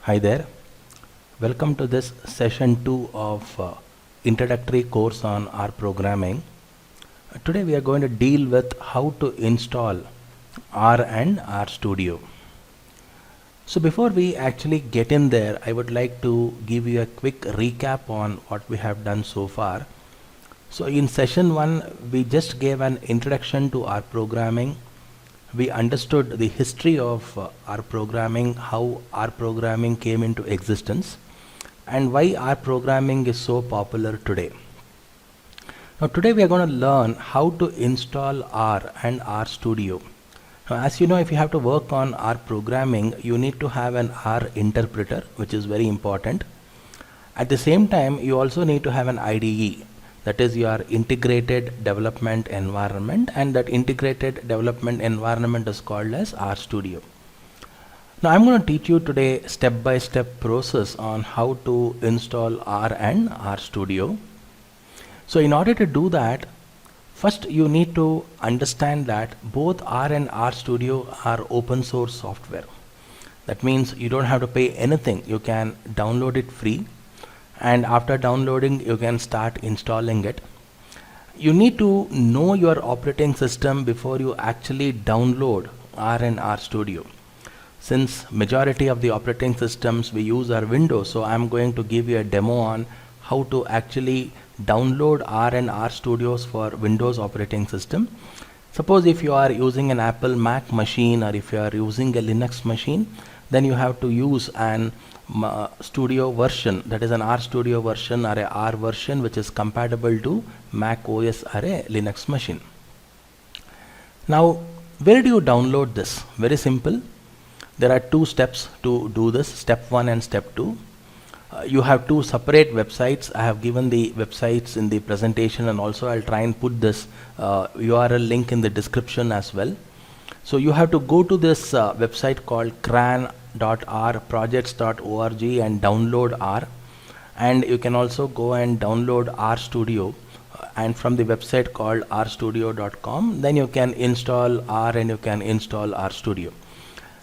Hi there. Welcome to this session 2 of introductory course on R programming. Today we are going to deal with how to install R and Rstudio. So before we actually get in there, I would like to give you a quick recap on what we have done so far. So in session 1 we just gave an introduction to R programming. We understood the history of R programming, how R programming came into existence, and why R programming is so popular today. Now today we are going to learn how to install R and Rstudio. Now as you know, if you have to work on R programming, you need to have an R interpreter, which is very important. At the same time, you also need to have an IDE, that is your integrated development environment, and that integrated development environment is called as Rstudio. Now I'm going to teach you today step-by-step process on how to install R and Rstudio. So in order to do that, first you need to understand that both R and Rstudio are open source software. That means you don't have to pay anything. You can download it free, and after downloading you can start installing it. You need to know your operating system before you actually download R and Rstudio. Since majority of the operating systems we use are Windows, so I'm going to give you a demo on how to actually download R and Rstudios for Windows operating system. Suppose if you are using an Apple Mac machine, or if you are using a Linux machine, then you have to use an Studio version, that is an Rstudio version or a R version, which is compatible to Mac OS or a Linux machine. Now where do you download this? Very simple. There are two steps to do this, step 1 and step 2. You have two separate websites. I have given the websites in the presentation, and also I'll try and put this URL link in the description as well. So you have to go to this website called cran.rprojects.org and download R, and you can also go and download Rstudio, and from the website called rstudio.com, then you can install R and you can install Rstudio.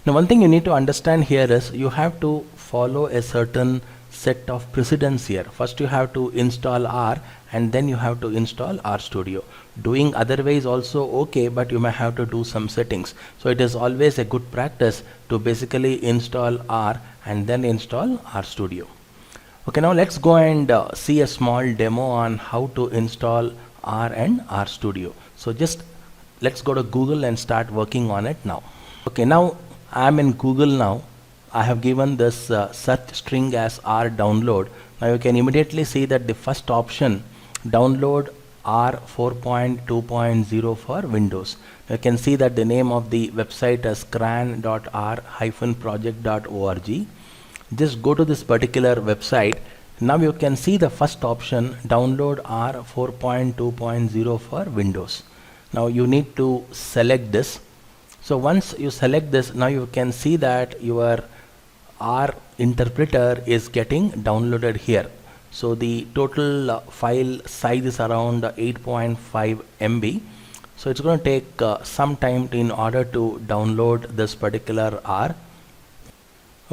Now one thing you need to understand here is you have to follow a certain set of precedence here. First you have to install R, and then you have to install Rstudio. Doing otherwise also okay, but you may have to do some settings. So it is always a good practice to basically install R and then install Rstudio. Okay, now let's go and see a small demo on how to install R and Rstudio. So just let's go to Google and start working on it now. Okay, now I'm in Google now. I have given this search string as R download. Now you can immediately see that the first option, download R 4.2.0 for Windows. You can see that the name of the website is cran.r-project.org. Just go to this particular website. Now you can see the first option, download R 4.2.0 for Windows. Now you need to select this. So once you select this, now you can see that your R interpreter is getting downloaded here. So the total file size is around 8.5 MB. So it's going to take some time in order to download this particular R.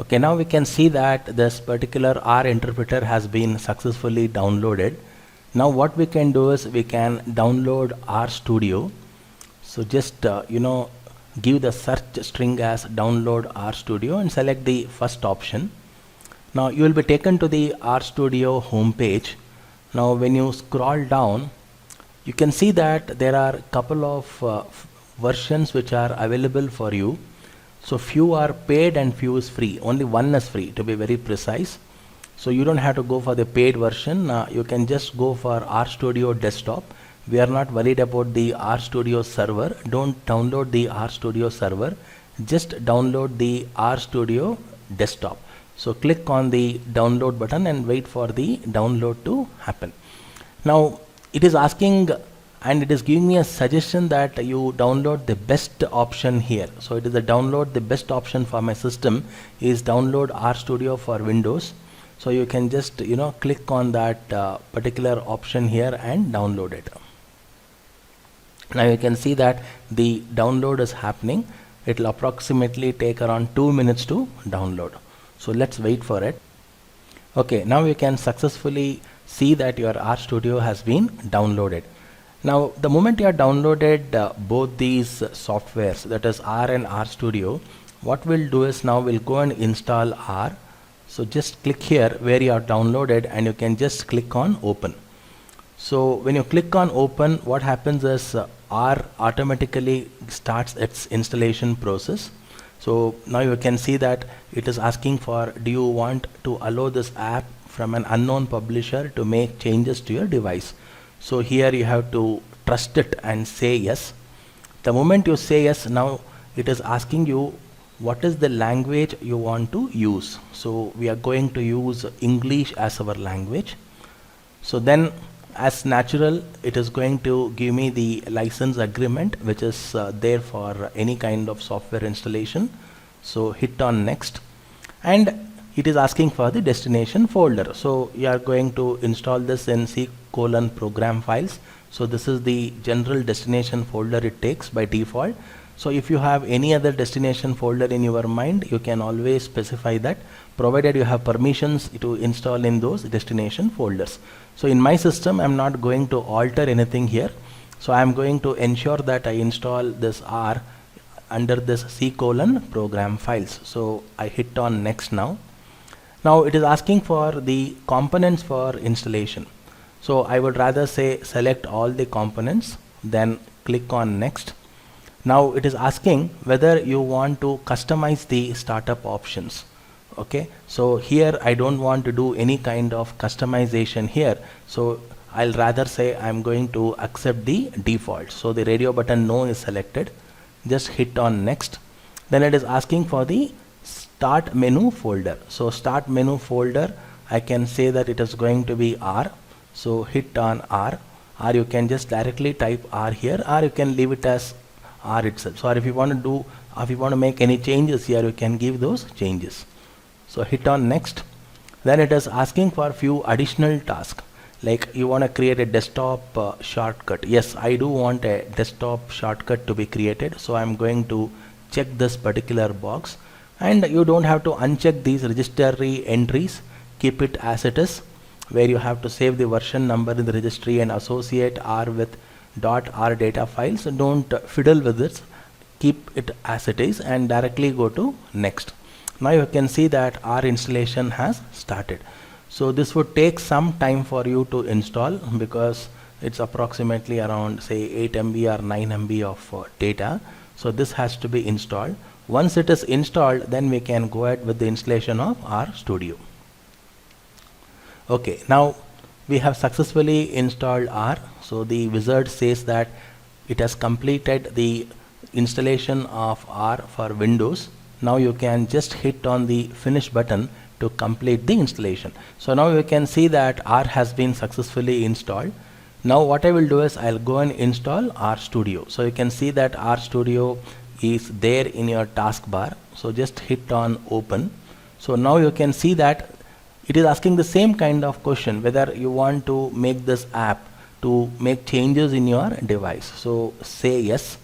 Okay, now we can see that this particular R interpreter has been successfully downloaded. Now what we can do is we can download Rstudio. So just give the search string as download Rstudio and select the first option. Now you will be taken to the Rstudio home page. Now when you scroll down, you can see that there are a couple of versions which are available for you. So few are paid and few is free. Only one is free, to be very precise. So you don't have to go for the paid version. You can just go for Rstudio desktop. We are not worried about the Rstudio server. Don't download the Rstudio server. Just download the Rstudio desktop. So click on the download button and wait for the download to happen. Now it is asking, and it is giving me a suggestion that you download the best option here. So it is the download the best option for my system is download Rstudio for Windows. So you can just click on that particular option here and download it. Now you can see that the download is happening. It will approximately take around 2 minutes to download. So let's wait for it. Okay, now you can successfully see that your Rstudio has been downloaded. Now the moment you have downloaded both these softwares, that is R and Rstudio, what we'll do is now we'll go and install R. So just click here where you are downloaded and you can just click on open. So when you click on open, what happens is R automatically starts its installation process. So now you can see that it is asking for, do you want to allow this app from an unknown publisher to make changes to your device? So here you have to trust it and say yes. The moment you say yes, now it is asking you what is the language you want to use. So we are going to use English as our language. So then as natural, it is going to give me the license agreement which is there for any kind of software installation. So hit on next, and it is asking for the destination folder. So you are going to install this in C:\program files. So this is the general destination folder it takes by default. So if you have any other destination folder in your mind, you can always specify that, provided you have permissions to install in those destination folders. So in my system, I'm not going to alter anything here. So I'm going to ensure that I install this R under this C:\program files. So I hit on next now. Now it is asking for the components for installation. So I would rather say select all the components, then click on next. Now it is asking whether you want to customize the startup options. Okay, so here I don't want to do any kind of customization here. So I'll rather say I'm going to accept the default. So the radio button no is selected. Just hit on next. Then it is asking for the start menu folder. So start menu folder, I can say that it is going to be R. So hit on R, or you can just directly type R here, or you can leave it as R itself. So if you want to do, if you want to make any changes here, you can give those changes. So hit on next. Then it is asking for few additional tasks, like you want to create a desktop shortcut. Yes, I do want a desktop shortcut to be created. So I'm going to check this particular box, and you don't have to uncheck these registry entries. Keep it as it is, where you have to save the version number in the registry and associate R with .r data files. Don't fiddle with this, keep it as it is and directly go to next. Now you can see that our installation has started. So this would take some time for you to install, because it's approximately around say 8 MB or 9 MB of data. So this has to be installed. Once it is installed, then we can go ahead with the installation of Rstudio. Okay, now we have successfully installed R. So the wizard says that it has completed the installation of R for Windows. Now you can just hit on the finish button to complete the installation. So now you can see that R has been successfully installed. Now what I will do is I'll go and install Rstudio. So you can see that Rstudio is there in your taskbar. So just hit on open. So now you can see that it is asking the same kind of question, whether you want to make this app to make changes in your device. So say yes.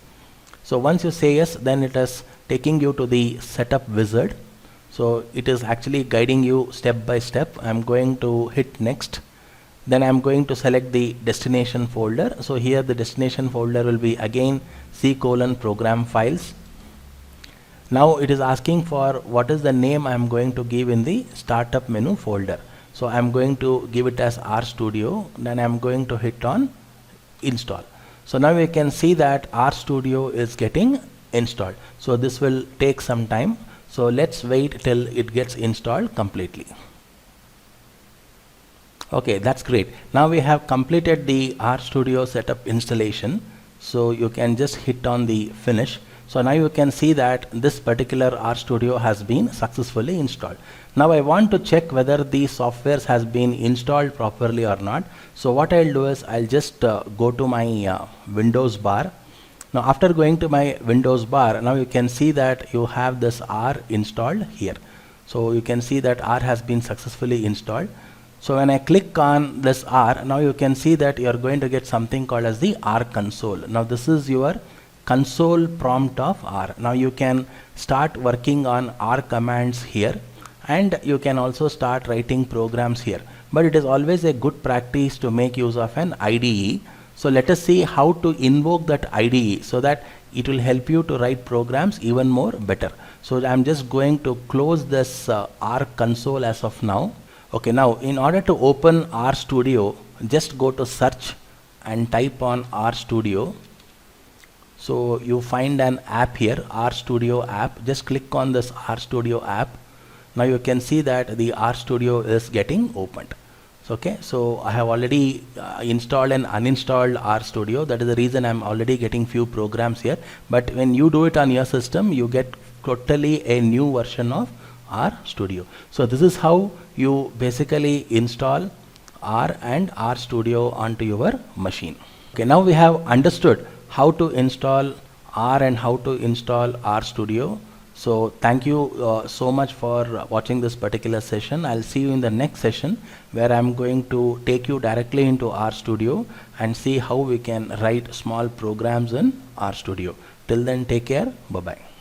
So once you say yes, then it is taking you to the setup wizard. So it is actually guiding you step by step. I'm going to hit next. Then I'm going to select the destination folder. So here the destination folder will be again C:\program files. Now it is asking for what is the name I'm going to give in the startup menu folder. So I'm going to give it as Rstudio. Then I'm going to hit on install. So now we can see that Rstudio is getting installed. So this will take some time. So let's wait till it gets installed completely. Okay, that's great. Now we have completed the Rstudio setup installation. So you can just hit on the finish. So now you can see that this particular Rstudio has been successfully installed. Now I want to check whether the software has been installed properly or not. So what I'll do is I'll just go to my Windows bar. Now after going to my Windows bar, now you can see that you have this R installed here. So you can see that R has been successfully installed. So when I click on this R, now you can see that you are going to get something called as the R console. Now this is your console prompt of R. Now you can start working on R commands here, and you can also start writing programs here. But it is always a good practice to make use of an IDE. So let us see how to invoke that IDE so that it will help you to write programs even more better. So I'm just going to close this R console as of now. Okay, now in order to open Rstudio, just go to search and type on Rstudio. So you find an app here, Rstudio app. Just click on this Rstudio app. Now you can see that the Rstudio is getting opened. Okay, so I have already installed and uninstalled Rstudio. That is the reason I'm already getting few programs here. But when you do it on your system, you get totally a new version of Rstudio. So this is how you basically install R and Rstudio onto your machine. Okay, now we have understood how to install R and how to install Rstudio. So thank you so much for watching this particular session. I'll see you in the next session where I'm going to take you directly into Rstudio and see how we can write small programs in Rstudio. Till then, take care. Bye-bye.